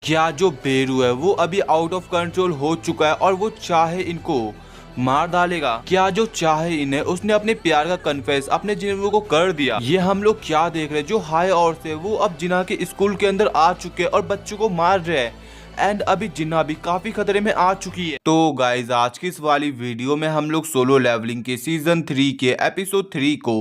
क्या जो बेरू है वो अभी आउट ऑफ कंट्रोल हो चुका है और वो चाहे इनको मार डालेगा? क्या जो चाहे इन्हें उसने अपने प्यार का कन्फेस अपने जिन्हों को कर दिया? ये हम लोग क्या देख रहे हैं? जो हाई और से वो अब जिन्ना के स्कूल के अंदर आ चुके हैं और बच्चों को मार रहे हैं एंड अभी जिन्ना भी काफी खतरे में आ चुकी है। तो गाइज आज की इस वाली वीडियो में हम लोग सोलो लेवलिंग के सीजन 3 के एपिसोड 3 को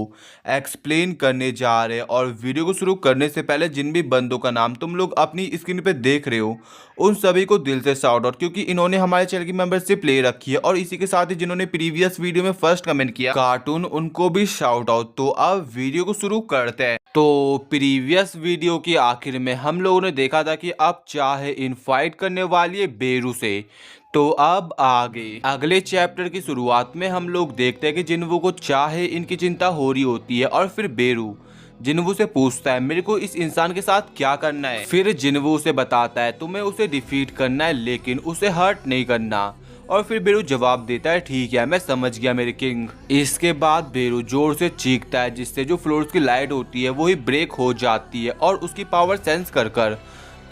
एक्सप्लेन करने जा रहे हैं। और वीडियो को शुरू करने से पहले जिन भी बंदों का नाम तुम लोग अपनी स्क्रीन पे देख रहे हो उन सभी को दिल से शाउट आउट, क्योंकि इन्होंने हमारे चैनल की मेंबरशिप ले रखी है। और इसी के साथ ही जिन्होंने प्रीवियस वीडियो में फर्स्ट कमेंट किया कार्टून, उनको भी शाउट आउट। तो अब वीडियो को शुरू करते हैं। तो प्रीवियस वीडियो के आखिर में हम लोगों ने देखा था कि अब चाहे इन फाइट करने वाली है बेरू से। तो अब आगे अगले चैप्टर की शुरुआत में हम लोग देखते हैं कि जिन्वो को चाहे इनकी चिंता हो रही होती है और फिर बेरू जिन्वो से पूछता है मेरे को इस इंसान के साथ क्या करना है। फिर जिन्वो उसे बताता है तुम्हें उसे डिफीट करना है लेकिन उसे हर्ट नहीं करना। और फिर बेरू जवाब देता है ठीक है मैं समझ गया मेरे किंग। इसके बाद बेरू जोर से चीखता है जिससे जो फ्लोर्स की लाइट होती है वही ब्रेक हो जाती है और उसकी पावर सेंस कर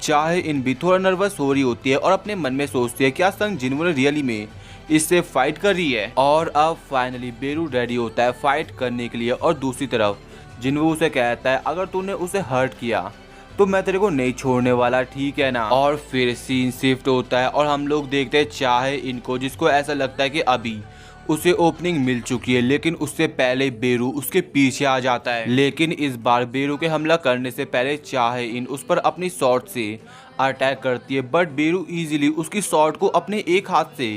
चाहे इन भी थोड़ा नर्वस हो रही होती है और अपने मन में सोचती है क्या संग जिन्वो ने रियली में इससे फाइट कर रही है। और अब फाइनली बेरू रेडी होता है फाइट करने के लिए। और दूसरी तरफ जिन्वो उसे कहता है अगर तूने उसे हर्ट किया तो मैं तेरे को नहीं छोड़ने वाला, ठीक है ना। और फिर सीन शिफ्ट होता है और हम लोग देखते हैं चाहे इनको, जिसको ऐसा लगता है कि अभी उसे ओपनिंग मिल चुकी है लेकिन उससे पहले बेरू उसके पीछे आ जाता है। लेकिन इस बार बेरू के हमला करने से पहले चाहे इन उस पर अपनी शॉट से अटैक करती है, बट बेरू इजीली उसकी शॉट को अपने एक हाथ से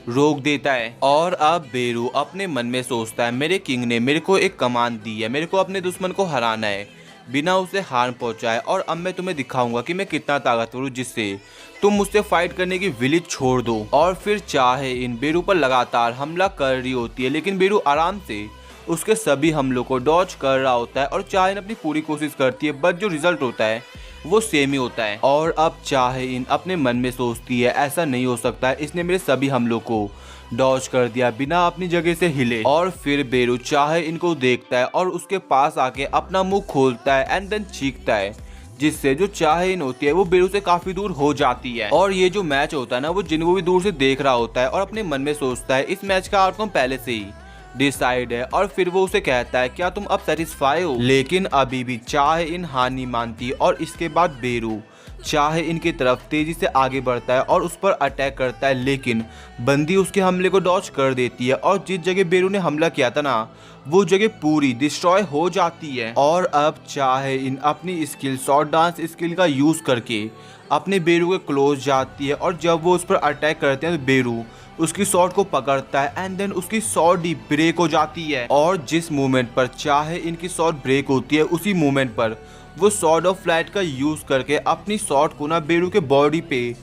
रोक देता है। और अब बेरू अपने मन में सोचता है मेरे किंग ने मेरे को एक कमांड दी है, मेरे को अपने दुश्मन को हराना है बिना उसे हार्म पहुंचाए। और अब मैं तुम्हें दिखाऊंगा कि मैं कितना ताकतवर हूँ जिससे तुम मुझसे फाइट करने की विलिज छोड़ दो। और फिर चाहे इन बेरू पर लगातार हमला कर रही होती है लेकिन बेरू आराम से उसके सभी हमलों को डॉज कर रहा होता है। और चाहे इन अपनी पूरी कोशिश करती है बट जो रिजल्ट होता है वो सेम ही होता है। और अब चाहे इन अपने मन में सोचती है ऐसा नहीं हो सकता है, इसने मेरे सभी हमलों को डॉज कर दिया बिना अपनी जगह से हिले। और फिर बेरू चाहे इनको देखता है और उसके पास आके अपना मुंह खोलता है एंड देन चीखता है जिससे जो चाहे इन होती है वो बेरू से काफी दूर हो जाती है। और ये जो मैच होता है ना वो जिनको भी दूर से देख रहा होता है और अपने मन में सोचता है इस मैच का आउटकम पहले से ही डिसाइड है। और फिर वो उसे कहता है क्या तुम अब सेटिस्फाई हो, लेकिन अभी भी चाहे इन हार नहीं मानती। और इसके बाद बेरू चाहे इनकी तरफ तेजी से आगे बढ़ता है और उस पर अटैक करता है लेकिन बंदी उसके हमले को डॉज कर देती है। और जिस जगह बेरू ने हमला किया था ना वो जगह पूरी डिस्ट्रॉय हो जाती है। और अब चाहे इन अपनी स्किल शॉर्ट डांस स्किल का यूज करके अपने बेरू के क्लोज जाती है। और जब वो उस पर अटैक करते हैं तो बेरू उसकी शॉट को पकड़ता है एंड देन उसकी शॉट ही ब्रेक हो जाती है। और जिस मोमेंट पर चाहे इनकी शॉट ब्रेक होती है उसी मोमेंट पर वो सॉर्ड ऑफ फ्लाइट का यूज करके अपनी शॉट को ना बेरू के बॉडी पे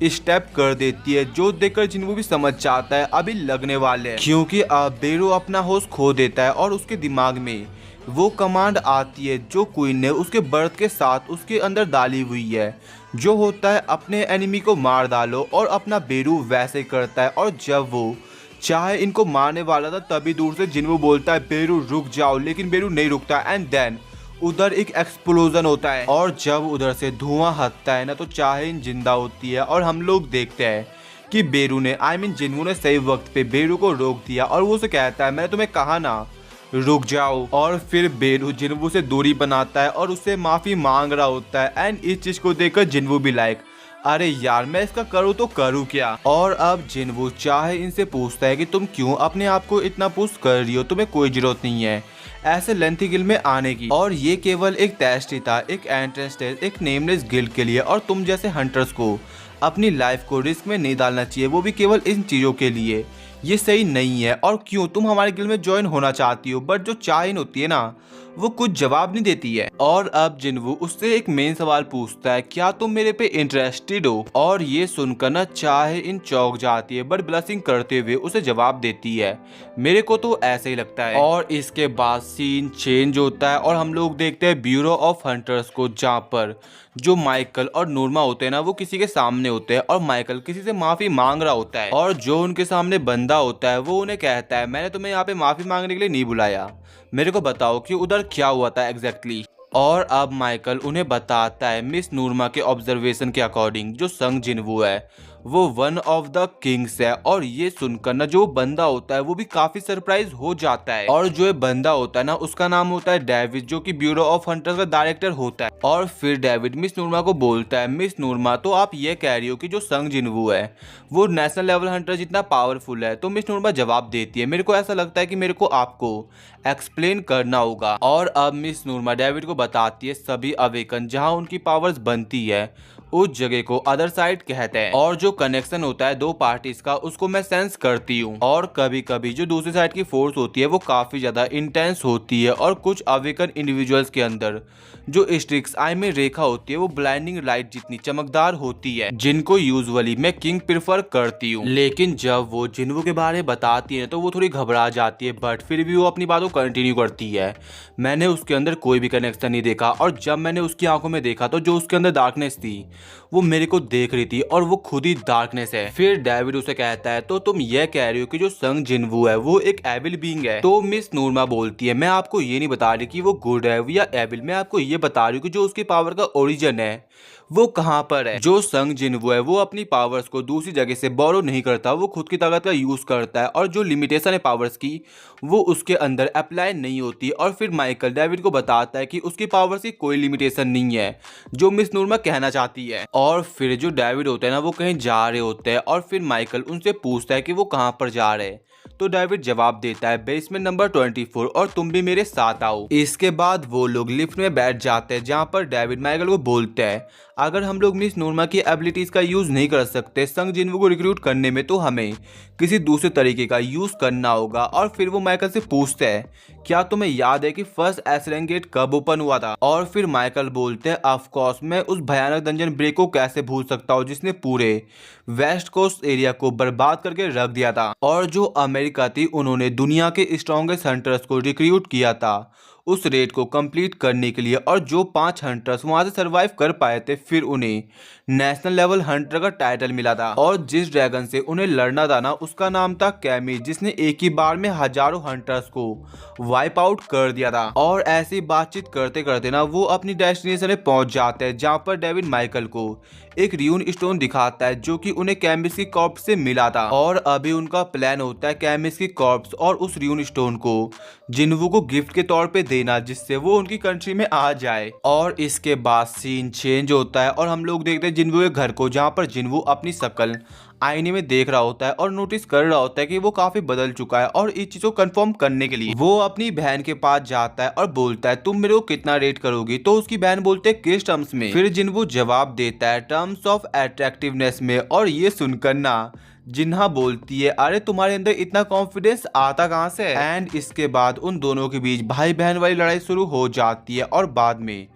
स्टेप कर देती है, जो देखकर जिनको भी समझ जाता है अभी लगने वाले हैं, क्योंकि अब बेरू अपना होश खो देता है और उसके दिमाग में वो कमांड आती है जो क्वीन ने उसके बर्थ के साथ उसके अंदर डाली हुई है, जो होता है अपने एनिमी को मार डालो। और अपना बेरू वैसे करता है। और जब वो चाहे इनको मारने वाला था तभी दूर से जिन्वो बोलता है बेरू रुक जाओ, लेकिन बेरू नहीं रुकता एंड देन उधर एक एक्सप्लोजन होता है। और जब उधर से धुआं हटता है ना तो चाहे इन जिंदा होती है। और हम लोग देखते हैं कि बेरू ने जिन्वो ने सही वक्त पे बेरू को रोक दिया। और वो उसे कहता है मैंने तुम्हें कहा ना रुक जाओ। और फिर बेरू जिन्वो से दूरी बनाता है और उससे माफी मांग रहा होता है एंड इस चीज को देखकर जिन्वो भी लाइक अरे यार मैं इसका करूँ तो करूँ क्या। और अब जिन्वो चाहे इनसे पूछता है कि तुम क्यों अपने आप को इतना पुश कर रही हो, तुम्हें कोई जरूरत नहीं है ऐसे लेंथी गिल्ड में आने की। और ये केवल एक टेस्ट ही था, एक एंट्रेंस टेस्ट एक नेमलेस गिल्ड के लिए। और तुम जैसे हंटर्स को अपनी लाइफ को रिस्क में नहीं डालना चाहिए, वो भी केवल इन चीज़ों के लिए। ये सही नहीं है। और क्यों तुम हमारे गिल्ड में ज्वाइन होना चाहती हो, बट जो चाइन होती है ना वो कुछ जवाब नहीं देती है। और अब जिन्वो उससे एक मेन सवाल पूछता है क्या तुम मेरे पे इंटरेस्टेड हो। और ये सुनकर ना चाहे इन चौंक जाती है बट ब्लशिंग करते हुए उसे जवाब देती है मेरे को तो ऐसे ही लगता है। और इसके बाद सीन चेंज होता है और हम लोग देखते हैं ब्यूरो ऑफ हंटर्स को, जहाँ पर जो माइकल और नोर्मा होते हैं ना वो किसी के सामने होते हैं और माइकल किसी से माफी मांग रहा होता है। और जो उनके सामने बंदा होता है वो उन्हें कहता है मैंने तुम्हें यहाँ पे माफी मांगने के लिए नहीं बुलाया, मेरे को बताओ कि उधर क्या हुआ था एग्जैक्टली। और अब माइकल उन्हें बताता है मिस नूरमा के ऑब्जर्वेशन के अकॉर्डिंग जो संग जिनवू है वो वन ऑफ द किंग्स है। और ये सुनकर ना जो बंदा होता है वो भी काफी सरप्राइज हो जाता है। और जो ये बंदा होता है ना उसका नाम होता है डेविड, जो कि ब्यूरो ऑफ हंटर्स का डायरेक्टर होता है। और फिर डेविड मिस नूरमा को बोलता है, मिस नूरमा तो आप ये कह रही हो कि जो संग जिनवू है वो नेशनल लेवल हंटर जितना पावरफुल है। तो मिस नूरमा जवाब देती है, मेरे को ऐसा लगता है कि मेरे को आपको एक्सप्लेन करना होगा। और अब मिस नूरमा डेविड को बताती है सभी अवेकन जहां उनकी पावर्स बनती है उस जगह को अदर साइड कहते हैं। और जो कनेक्शन होता है दो पार्टीज का उसको मैं सेंस करती हूँ। और कभी कभी जो दूसरी साइड की फोर्स होती है वो काफी ज्यादा इंटेंस होती है। और कुछ अवेकन इंडिविजुअल्स के अंदर जो स्ट्रिक्स आई में रेखा होती है वो ब्लाइंडिंग लाइट जितनी चमकदार होती है, जिनको यूजुअली मैं किंग प्रेफर करती हूँ। लेकिन जब वो जिन्वू के बारे में बताती है तो वो थोड़ी घबरा जाती है, बट फिर भी वो अपनी बातों कंटिन्यू करती है। मैंने उसके अंदर कोई भी कनेक्शन नहीं देखा, और जब मैंने उसकी आंखों में देखा तो जो उसके अंदर डार्कनेस थी वो मेरे को देख रही थी, और वो खुद ही डार्कनेस है। फिर डेविड उसे कहता है, तो तुम ये कह रही हो कि जो संग जिनवू है वो एक एविल बीइंग है? तो मिस नूरमा बोलती है, मैं आपको ये नहीं बता रही कि वो गुड है या एविल, मैं आपको ये बता रही हूँ कि जो उसकी पावर का ओरिजिन है वो कहाँ पर है। जो संग जिनवू है वो अपनी पावर्स को दूसरी जगह से बोरो नहीं करता, वो खुद की ताकत का यूज करता है, और जो लिमिटेशन है पावर्स की वो उसके अंदर अप्लाई नहीं होती। और फिर माइकल डेविड को बताता है कि उसकी पावर्स की कोई लिमिटेशन नहीं है, जो मिस नूरमा कहना चाहती है। और फिर जो डेविड होते हैं ना वो कहीं जा रहे होते हैं, और फिर माइकल उनसे पूछता है कि वो कहाँ पर जा रहे हैं। तो डेविड जवाब देता है, बेसमेंट नंबर 24, और तुम भी मेरे साथ आओ। इसके बाद वो लोग लिफ्ट में बैठ जाते हैं, जहाँ पर डेविड माइकल को बोलते हैं, अगर हम लोग मिस नूरमा की एबिलिटीज का यूज नहीं कर सकते संग जिनवू को रिक्रूट करने में, तो हमें किसी दूसरे तरीके का यूज करना होगा। और फिर वो माइकल से पूछते हैं, क्या तुम्हें याद है कि फर्स्ट एसरेन गेट कब ओपन हुआ था? और फिर माइकल बोलते हैं, ऑफ कोर्स, मैं उस भयानक डंजन ब्रेक को कैसे भूल सकता हूँ जिसने पूरे वेस्ट कोस्ट एरिया को बर्बाद करके रख दिया था। और जो अमेरिका थी उन्होंने दुनिया के स्ट्रॉन्गेस्ट हंटर्स को रिक्रूट किया था उस रेड को कंप्लीट करने के लिए, और जो 5 हंटर्स वहां से सरवाइव कर पाए थे फिर उन्हें नेशनल लेवल हंटर का टाइटल मिला था। और जिस ड्रैगन से उन्हें लड़ना था ना उसका नाम था कैमी, जिसने एक ही बार में हजारों हंटर्स को वाइप आउट कर दिया था। और ऐसी बातचीत करते करते ना वो अपनी डेस्टिनेशन में पहुंच जाते हैं, जहां पर डेविड माइकल को एक र्यून स्टोन दिखाता है जो कि उन्हें कैमिस की कॉर्प्स से मिला था। और अभी उनका प्लान होता है कैमिस की कॉर्प्स और उस र्यून स्टोन को जिन्वू को गिफ्ट के तौर पे देना, जिससे वो उनकी कंट्री में आ जाए। और इसके बाद सीन चेंज होता है और हम लोग देखते हैं जिन्वू के घर को, जहाँ पर जिन्वू अपनी शक्ल आईने में देख रहा होता है और नोटिस कर रहा होता है कि वो काफी बदल चुका है। और इस चीज को कंफर्म करने के लिए वो अपनी बहन के पास जाता है और बोलता है, तुम मेरे को कितना रेट करोगी? तो उसकी बहन बोलते है, किस टर्म्स में? फिर जिन्वू जवाब देता है, टर्म्स ऑफ अट्रैक्टिवनेस में। और ये सुनकर ना जिन्हा बोलती है, अरे तुम्हारे अंदर इतना कॉन्फिडेंस आता कहाँ से? एंड इसके बाद उन दोनों के बीच भाई बहन वाली लड़ाई शुरू हो जाती है। और बाद में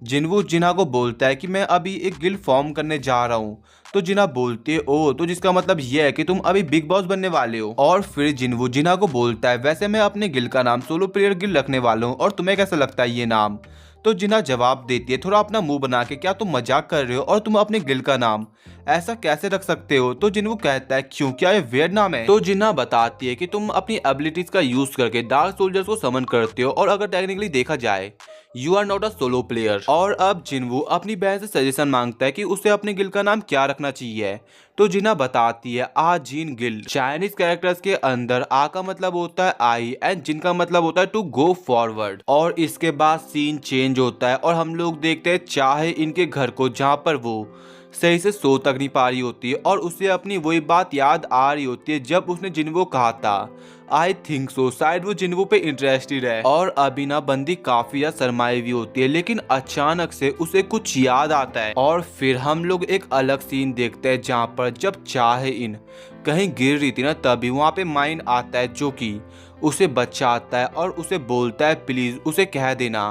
जिन्वू जिन्हा को बोलता है कि मैं अभी एक गिल्ड फॉर्म करने जा रहा हूँ। तो जिन्हा बोलती है, ओ, तो जिसका मतलब ये है कि तुम अभी बिग बॉस बनने वाले हो। और फिर जिन्वू जिन्हा को बोलता है, वैसे मैं अपने गिल्ड का नाम सोलो प्लेयर गिल्ड रखने वाला हूँ, और तुम्हें कैसा लगता है ये नाम? तो जिन्हा जवाब देती है, थोड़ा अपना मुंह बना के, क्या तुम मजाक कर रहे हो? और तुम अपने गिल्ड का नाम ऐसा कैसे रख सकते हो? तो जिन्वू कहता है, क्यों, क्या ये वियर्ड नाम है? तो जिन्हा बताती है कि तुम अपनी एबिलिटीज का यूज करके डार्क सोल्जर्स को समन करते हो, और अगर टेक्निकली देखा जाए you are not a solo player. और अब जिन्वू अपनी बहन से सजेशन मांगता है कि उसे अपने गिल्ड का नाम क्या रखना चाहिए। तो जिन्हा बताती है, आ जिन गिल्ड। चाइनीज कैरेक्टर्स के अंदर आ का मतलब होता है आई, एंड जिन का मतलब होता है टू गो फॉरवर्ड। और इसके बाद सीन चेंज होता है और हम लोग देखते हैं चाहे इनके घर को, जहाँ पर वो सही से सो तक नहीं पा रही होती है, और उसे अपनी वही बात याद आ रही होती है जब उसने जिन्वू को कहा था, आई थिंक सो, शायद वो जिन्वू पे इंटरेस्टेड है। और अभी ना बंदी काफी ज्यादा शर्माई हुई होती है, लेकिन अचानक से उसे कुछ याद आता है। और फिर हम लोग एक अलग सीन देखते हैं, जहाँ पर जब चाहे इन कहीं गिर रही थी ना, तभी वहाँ पे माइन आता है जो कि उसे बचाता है और उसे बोलता है, प्लीज उसे कह देना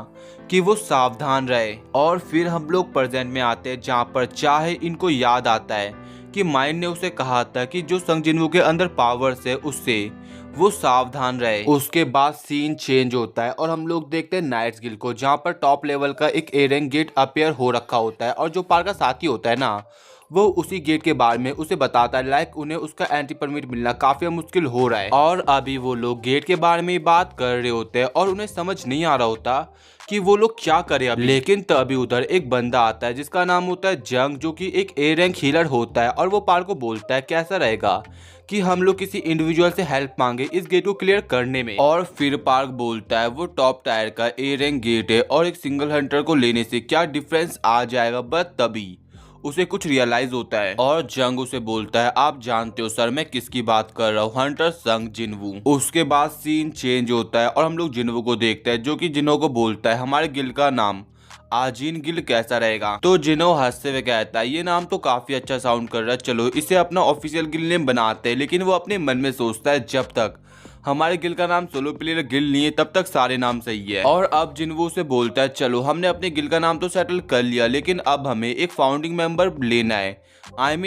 कि वो सावधान रहे। और फिर हम लोग प्रेजेंट में आते हैं, जहाँ पर चाहे इनको याद आता है कि माइन ने उसे कहा था कि जो संग जिन्वू के अंदर पावर्स है उससे वो सावधान रहे। उसके बाद सीन चेंज होता है और हम लोग देखते हैं नाइट्स गिल्ड को, जहाँ पर टॉप लेवल का एक एरेंग गेट अपेयर हो रखा होता है, और जो पार का साथी होता है ना वो उसी गेट के बारे में उसे बताता है, लाइक उन्हें उसका एंट्री परमिट मिलना काफी मुश्किल हो रहा है। और अभी वो लोग गेट के बारे में बात कर रहे होते हैं और उन्हें समझ नहीं आ रहा होता कि वो लोग क्या करें अभी। लेकिन तभी उधर एक बंदा आता है जिसका नाम होता है जंग, जो कि एक ए रैंक हीलर होता है। और वो पार्क को बोलता है कैसा रहेगा कि हम लोग किसी इंडिविजुअल से हेल्प मांगे इस गेट को क्लियर करने में। और फिर पार्क बोलता है वो टॉप टायर का ए रैंक गेट है और एक सिंगल हंटर को लेने से क्या डिफरेंस आ जाएगा। बट तभी उसे कुछ रियलाइज होता है और जंग उसे बोलता है आप जानते हो सर मैं किसकी बात कर रहा हूँ, हंटर संग जिन्वू। उसके बाद सीन चेंज होता है और हम लोग जिन्वू को देखते हैं, जो कि जिन्हो को बोलता है हमारे गिल्ड का नाम आजीन गिल्ड कैसा रहेगा। तो जिन्हो हंसते हुए कहता है ये नाम तो काफी अच्छा साउंड कर रहा है, चलो इसे अपना ऑफिशियल गिल्ड नेम बनाते हैं। लेकिन वो अपने मन में सोचता है जब तक हमारे गिल्ड का नाम सोलो प्लेयर गिल्ड नहीं है तब तक सारे नाम सही है। और अब जिन्वू से बोलता है चलो हमने अपने गिल्ड का नाम तो सेटल कर लिया, लेकिन अब हमें एक फाउंडिंग मेंबर लेना है,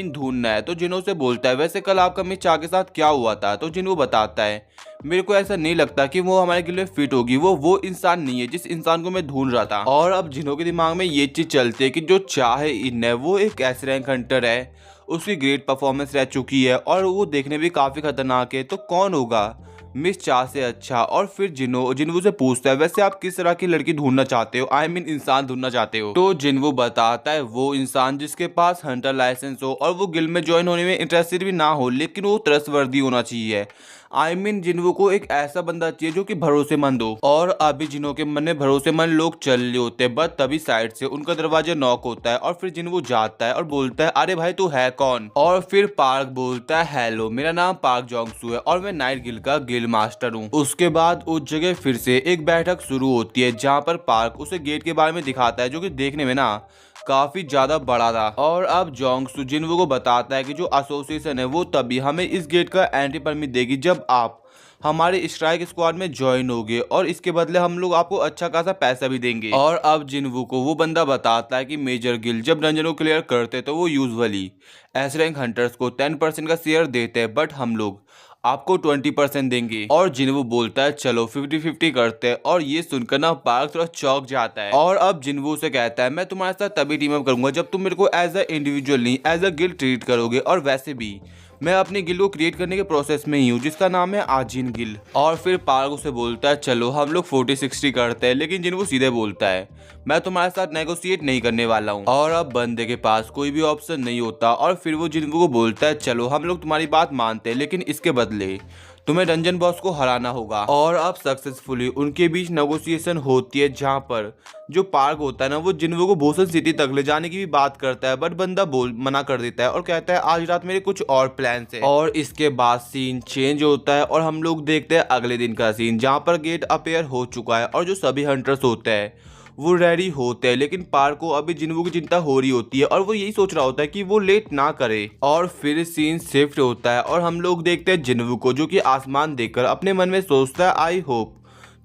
ढूंढना है। तो जिन्हो से बोलता है वैसे कल आपका मिस चा के साथ क्या हुआ था। तो जिन्वू बताता है मेरे को ऐसा नहीं लगता कि वो हमारे गिल्ड में फिट होगी, वो इंसान नहीं है जिस इंसान को मैं ढूंढ रहा था। और अब जिन्हो के दिमाग में ये चीज चलती है कि जो चाहे इन है वो एक एस रैंक हंटर है, उसकी ग्रेट परफॉर्मेंस रह चुकी है और वो देखने भी काफी खतरनाक है, तो कौन होगा मिस चा से अच्छा। और फिर जिन्वू से पूछता है वैसे आप किस तरह की लड़की ढूंढना चाहते हो, इंसान ढूंढना चाहते हो। तो जिन्वू बताता है वो इंसान जिसके पास हंटर लाइसेंस हो और वो गिल्ड में ज्वाइन होने में इंटरेस्टेड भी ना हो, लेकिन वो ट्रस्टवर्दी होना चाहिए। जिन्वू को एक ऐसा बंदा चाहिए जो कि भरोसेमंद हो। और अभी जिन्हों के मन में भरोसेमंद लोग चल रहे होते हैं, बट तभी साइड से उनका दरवाजा नॉक होता है और फिर जिन्वू जाता है और बोलता है अरे भाई तू है कौन। और फिर पार्क बोलता है हेलो मेरा नाम पार्क जोंगसू है और मैं नाइट गिल्ड का गिल्ड मास्टर हूँ। उसके बाद उस जगह फिर से एक बैठक शुरू होती है जहाँ पर पार्क उसे गेट के बारे में दिखाता है, जो कि देखने में ना काफी ज्यादा बड़ा था। और अब जोंगसू जिन्वू को बताता है कि जो एसोसिएशन है वो तभी हमें इस गेट का एंट्री परमिट देगी जब आप हमारे स्ट्राइक स्क्वाड में ज्वाइन होगे, और इसके बदले हम लोग आपको अच्छा खासा पैसा भी देंगे। और अब जिन्वू को वो बंदा बताता है कि मेजर गिल्ड जब डंजन को क्लियर करते तो वो यूजुअली एस रैंक हंटर्स को 10% का शेयर देते हैं, बट हम लोग आपको 20% देंगे। और जिन्वू बोलता है चलो 50-50 करते हैं। और ये सुनकर ना पार्क थोड़ा चौंक जाता है और अब जिन्वू से कहता है मैं तुम्हारे साथ तभी टीम अप करूंगा जब तुम मेरे को एज अ इंडिविजुअल नहीं एज अ गिल्ड ट्रीट करोगे। और वैसे भी मैं अपनी गिल्ड को क्रिएट करने के प्रोसेस में ही हूँ जिसका नाम है आजीन गिल्ड। और फिर पार्क उसे बोलता है चलो हम लोग 40-60 करते हैं, लेकिन जिन्वू सीधे बोलता है मैं तुम्हारे साथ नेगोशिएट नहीं करने वाला हूँ। और अब बंदे के पास कोई भी ऑप्शन नहीं होता और फिर वो जिन्वू को बोलता है चलो हम लोग तुम्हारी बात मानते हैं, लेकिन इसके बदले तुम्हें डंजन बॉस को हराना होगा। और अब सक्सेसफुली उनके बीच नेगोशिएशन होती है जहाँ पर जो पार्क होता है ना वो जिन्वू को भूषण सिटी तक ले जाने की भी बात करता है, बट बंदा मना कर देता है और कहता है आज रात मेरे कुछ और प्लान्स है। और इसके बाद सीन चेंज होता है और हम लोग देखते हैं अगले दिन का सीन जहाँ पर गेट अपेयर हो चुका है और जो सभी हंटर्स होते हैं वो रेडी होते हैं। लेकिन पार्क को अभी जिन्वू की चिंता हो रही होती है और वो यही सोच रहा होता है कि वो लेट ना करे। और फिर सीन शिफ्ट होता है और हम लोग देखते हैं जिन्वू को, जो कि आसमान देखकर अपने मन में सोचता है आई होप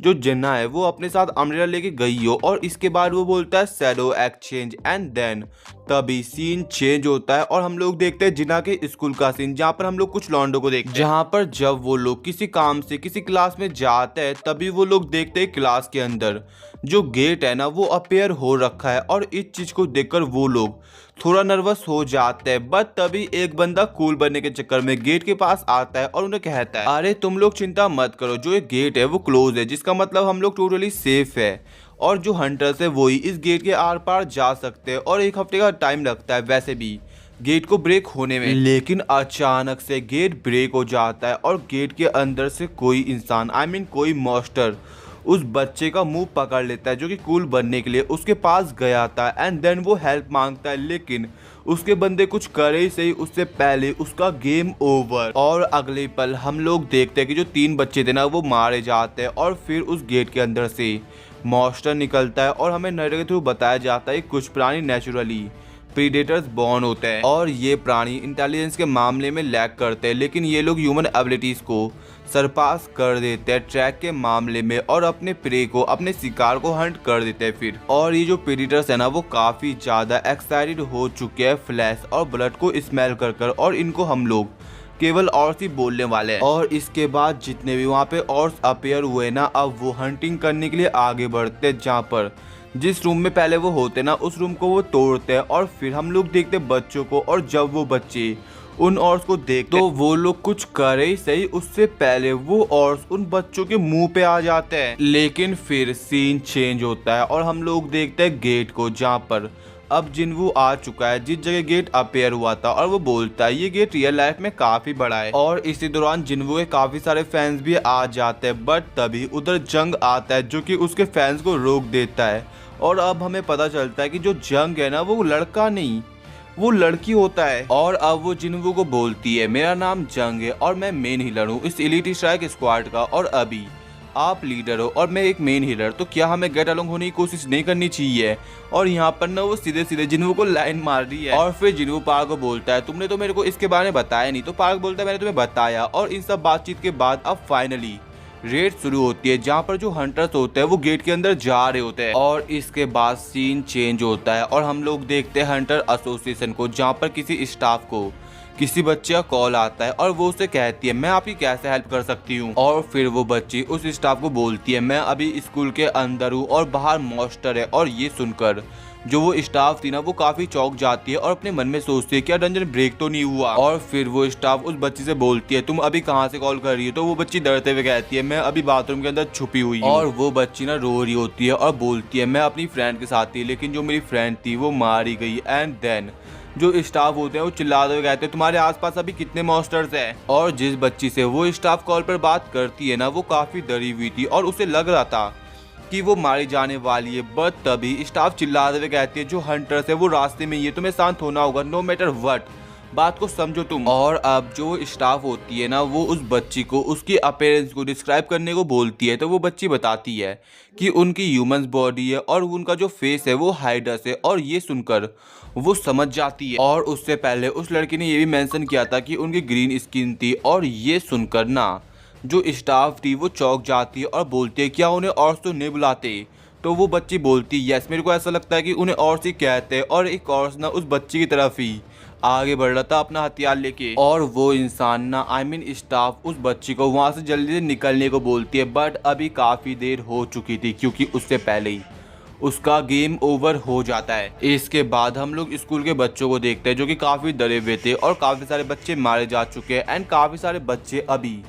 जो जिन्ना है वो अपने साथ अम्ब्रेला लेके गई हो। और इसके बाद वो बोलता है शैडो एक्सचेंज एंड देन तभी सीन चेंज होता है और हम लोग देखते हैं जिन्ना के स्कूल का सीन जहाँ पर हम लोग कुछ लॉन्डो को देखते हैं, जहाँ पर जब वो लोग किसी काम से किसी क्लास में जाते हैं तभी वो लोग देखते हैं क्लास के अंदर जो गेट है ना वो अपेयर हो रखा है। और इस चीज को देखकर वो लोग थोड़ा नर्वस हो जाते हैं, बट तभी एक बंदा कूल बनने के चक्कर में गेट के पास आता है और उन्हें कहता है अरे तुम लोग चिंता मत करो, जो एक गेट है वो क्लोज है जिसका मतलब हम लोग टोटली सेफ है और जो हंटर्स है वही इस गेट के आर पार जा सकते हैं और 1 हफ्ते का टाइम लगता है वैसे भी गेट को ब्रेक होने में। लेकिन अचानक से गेट ब्रेक हो जाता है और गेट के अंदर से कोई इंसान कोई मॉन्स्टर उस बच्चे का मुंह पकड़ लेता है जो कि कूल बनने के लिए उसके पास गया था। एंड देन वो हेल्प मांगता है, लेकिन उसके बंदे कुछ करे ही सही उससे पहले उसका गेम ओवर। और अगले पल हम लोग देखते हैं कि जो 3 बच्चे थे ना वो मारे जाते हैं और फिर उस गेट के अंदर से मॉन्स्टर निकलता है और हमें नरेटर के थ्रू बताया जाता है कुछ प्राणी नेचुरली प्रीडेटर्स बॉर्न होते हैं और ये प्राणी इंटेलिजेंस के मामले में लैक करते हैं, लेकिन ये लोग ह्यूमन एबिलिटीज को सरपास कर देते हैं ट्रैक के मामले में और अपने प्रे को अपने शिकार को हंट कर देते हैं फिर। और ये जो प्रीडेटर्स है ना वो काफी ज्यादा एक्साइटेड हो चुके हैं फ्लैश और ब्लड को स्मेल कर और इनको हम लोग केवल ऑर्स ही बोलने वाले हैं। और इसके बाद जितने भी वहाँ पे ऑर्स अपेयर हुए ना अब वो हंटिंग करने के लिए आगे बढ़ते हैं, जहाँ पर जिस रूम में पहले वो होते ना उस रूम को वो तोड़ते हैं और फिर हम लोग देखते बच्चों को, और जब वो बच्चे उन औरस को देखते तो वो लोग कुछ करे ही सही, उससे पहले वो औरस उन बच्चों के मुंह पे आ जाते हैं। लेकिन फिर सीन चेंज होता है और हम लोग देखते हैं गेट को, जहाँ पर अब जिन्वू आ चुका है जिस जगह गेट अपेयर हुआ था, और वो बोलता है ये गेट रियल लाइफ में काफी बड़ा है। और इसी दौरान जिन्वू के काफी सारे फैंस भी आ जाते हैं, बट तभी उधर जंग आता है जो कि उसके फैंस को रोक देता है। और अब हमें पता चलता है कि जो जंग है ना वो लड़का नहीं, वो लड़की होता है। और अब वो जिन्वू को बोलती है मेरा नाम जंग है और मैं मेन हीलर हूँ इस एलिट स्ट्राइक स्क्वाड का, और अभी आप लीडर हो और मैं एक मेन हीलर, तो क्या हमें गेट अलोंग होने की कोशिश नहीं करनी चाहिए। और यहाँ पर ना वो सीधे सीधे जिन्वू को लाइन मार रही है। और फिर जिन्वू पार्क को बोलता है तुमने तो मेरे को इसके बारे में बताया नहीं, तो पार्क बोलता है मैंने तुम्हें बताया। और इन सब बातचीत के बाद अब फाइनली रेड शुरू होती है, जहाँ पर जो हंटर्स होते हैं वो गेट के अंदर जा रहे होते हैं। और इसके बाद सीन चेंज होता है और हम लोग देखते हैं हंटर एसोसिएशन को, जहाँ पर किसी स्टाफ को किसी बच्चे का कॉल आता है और वो उसे कहती है मैं आपकी कैसे हेल्प कर सकती हूँ। और फिर वो बच्ची उस स्टाफ को बोलती है मैं अभी स्कूल के अंदर हूँ और बाहर मॉन्स्टर है। और ये सुनकर जो वो स्टाफ थी ना वो काफी चौंक जाती है और अपने मन में सोचती है क्या डंजन ब्रेक तो नहीं हुआ। और फिर वो स्टाफ उस बच्ची से बोलती है तुम अभी कहाँ से कॉल कर रही हो, तो वो बच्ची डरते हुए कहती है मैं अभी बाथरूम के अंदर छुपी हुई हूँ। और वो बच्ची ना रो रही होती है और बोलती है मैं अपनी फ्रेंड के साथ थी, लेकिन जो मेरी फ्रेंड थी वो मारी गई। एंड देन जो स्टाफ होते हैं वो चिल्लाते हुए कहते हैं तुम्हारे आसपास अभी कितने मॉन्स्टर्स हैं। और जिस बच्ची से वो स्टाफ कॉल पर बात करती है ना वो काफी डरी हुई थी और उसे लग रहा था कि वो मारी जाने वाली है, बट तभी स्टाफ चिल्लाते हुए कहती है जो हंटर्स है वो रास्ते में ही है, तुम्हें शांत होना होगा, नो मैटर व्हाट, बात को समझो तुम। और अब जो स्टाफ होती है ना वो उस बच्ची को उसकी अपीयरेंस को डिस्क्राइब करने को बोलती है, तो वो बच्ची बताती है कि उनकी ह्यूमन बॉडी है और उनका जो फेस है वो हाइडस है। और ये सुनकर वो समझ जाती है। और उससे पहले उस लड़की ने ये भी मेंशन किया था कि उनकी ग्रीन स्किन थी। और ये सुनकर ना जो स्टाफ थी वो चौंक जाती है और बोलती है क्या उन्हें और तो नहीं बुलाते, तो वो बच्ची बोलती है यस मेरे को ऐसा लगता है कि उन्हें और ही कहते हैं। और एक और ना उस बच्ची की तरफ ही आगे बढ़ रहा था अपना हथियार लेके। और वो इंसान ना स्टाफ उस बच्ची को वहां से जल्दी से निकलने को बोलती है, बट अभी काफी देर हो चुकी थी क्योंकि उससे पहले ही उसका गेम ओवर हो जाता है। इसके बाद हम लोग स्कूल के बच्चों को देखते हैं जो कि काफी डरे हुए थे और काफी सारे बच्चे मारे जा चुके हैं एंड काफी सारे बच्चे अभी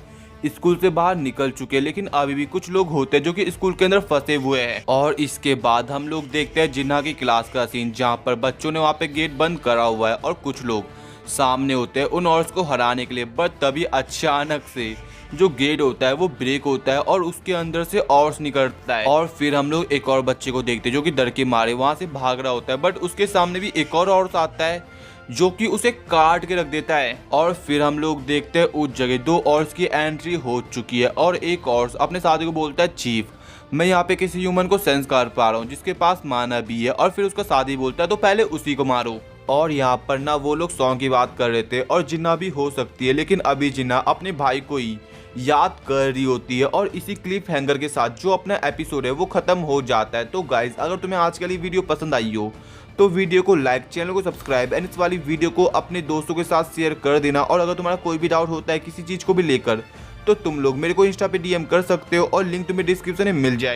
स्कूल से बाहर निकल चुके हैं, लेकिन अभी भी कुछ लोग होते हैं जो कि स्कूल के अंदर फंसे हुए हैं। और इसके बाद हम लोग देखते हैं जिन्हा की क्लास का सीन, जहाँ पर बच्चों ने वहाँ पे गेट बंद करा हुआ है और कुछ लोग सामने होते हैं उन औरस को हराने के लिए। बट तभी अचानक से जो गेट होता है वो ब्रेक होता है और उसके अंदर से औरस निकलता है। और फिर हम लोग एक और बच्चे को देखते हैं जो कि डर के मारे वहां से भाग रहा होता है, बट उसके सामने भी एक और औरस आता है जो कि उसे काट के रख देता है। और फिर हम लोग देखते हैं उस जगह दो औरस की एंट्री हो चुकी है और एक औरस अपने साथी को बोलता है चीफ मैं यहाँ पे किसी ह्यूमन को सेंस कर पा रहा हूँ जिसके पास माना भी है। और फिर उसका साथी बोलता है तो पहले उसी को मारो। और यहाँ पर ना वो लोग सॉन्ग की बात कर रहे थे और जिन्ना भी हो सकती है, लेकिन अभी जिन्ना अपने भाई को ही याद कर रही होती है। और इसी क्लिप हैंगर के साथ जो अपना एपिसोड है वो खत्म हो जाता है। तो गाइज अगर तुम्हें आज वाली वीडियो पसंद आई हो तो वीडियो को लाइक, चैनल को सब्सक्राइब एंड इस वाली वीडियो को अपने दोस्तों के साथ शेयर कर देना। और अगर तुम्हारा कोई भी डाउट होता है किसी चीज़ को भी लेकर तो तुम लोग मेरे को इंस्टा पे DM कर सकते हो और लिंक तुम्हें डिस्क्रिप्शन में मिल जाएगी।